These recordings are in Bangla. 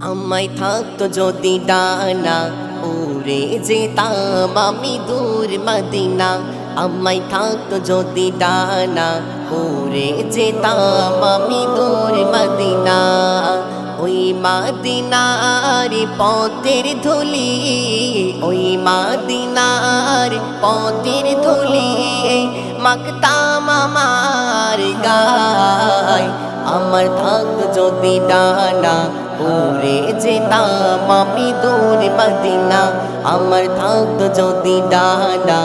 আমায় থাকতো যদি ডানা, উড়ে যেতাম আমি দূর মদিনা। আমায় থাকতো যদি ডানা, উড়ে যেতাম আমি দূর মদিনা। ওই মদিনার পথের ধুলি, ওই মদিনার পথের ধুলি মাখতাম আমার গায়। আমার থাকতো যদি ডানা, উড়ে যেতাম আমি দূর মদিনা। আমার থাকতো যদি ডানা,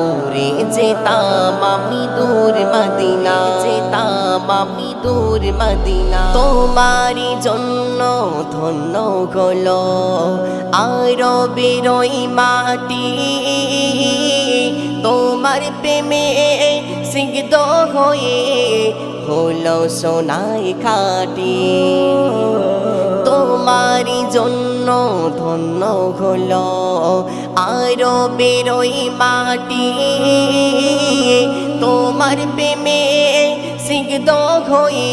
উড়ে যেতাম আমি দূর মদিনা, যেতাম আমি দূর মদিনা। তোমারই জন্য ধন্য হলো আরবের ওই মাটি, তোমার প্রেমে সিগদ হয়ে হলো সোনাই খাটি। তোমারই জন্য ধন্য হলো আরবের ওই মাটি, তোমার প্রেমে সিগদ হয়ে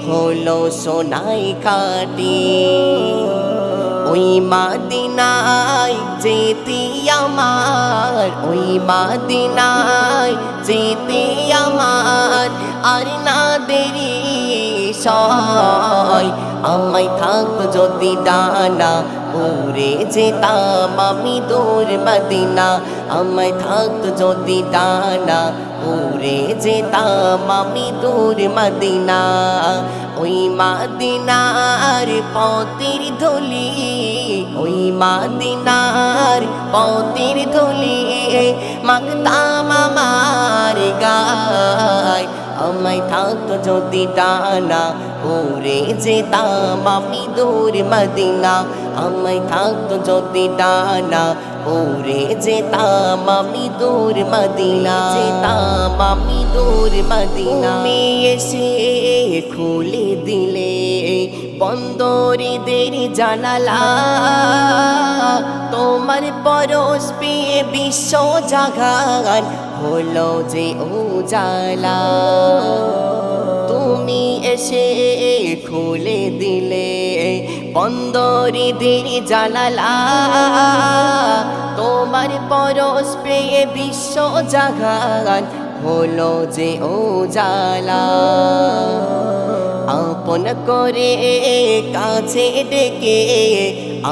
হলো সোনাই খাটি। ওই মদিনায় যেতে আমার, ওই মদিনায় যেতে আমার আর না দেরি সয়। আমায় থাকতো যদি ডানা, উড়ে যেতাম আমি দূর মদিনা। আমায় থাকতো যদি ডানা, উড়ে যেতাম আমি দূর মদিনা। ওই মদিনার পথের ধুলি, ওই মদিনার পথের ধুলি মাখতাম আমার গায়। আমায় থাকতো যদি ডানা, উড়ে যেতাম আমি দূর মদিনা। আমায় থাকতো যদি ডানা, উড়ে যেতাম আমি দূর মদিনা, যেতাম আমি দূর মদিনা। তুমি এসে খুলে দিলে বন্দরীদের জানালা, তোমার পরশ পেয়ে বিশ্ব জাগান হলো যে উজালা। তুমি এসে খুলে দিলে বন্দরীদের জানালা, তোমার পরশ পেয়ে বিশ্ব জাগান হলো যে উজালা। আপন করে কাছে ডেকে,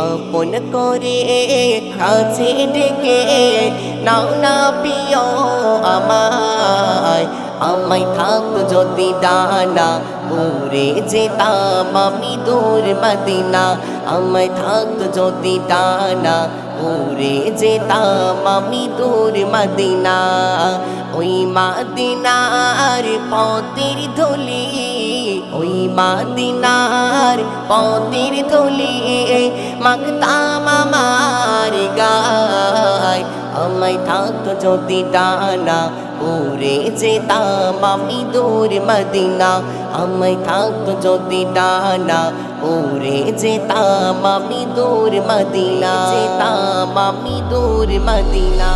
আপন করে কাছে ডেকে নাও না প্রিয় আমায়। আমায় থাকতো যদি ডানা, উড়ে যেতাম আমি দূর মদিনা। আমায় থাকতো যদি ডানা, উড়ে যেতাম আমি দূর মদিনা। ওই মদিনার পথের ধুলি, ওই মদিনার পথের ধুলি মাখতাম আমার গায়। আমায় থাকতো যদি ডানা, উড়ে যেতাম আমি দূর মদিনা। আমায় থাকতো যদি ডানা, উড়ে যেতাম আমি দূর মদিনা, যেতাম আমি দূর মদিনা।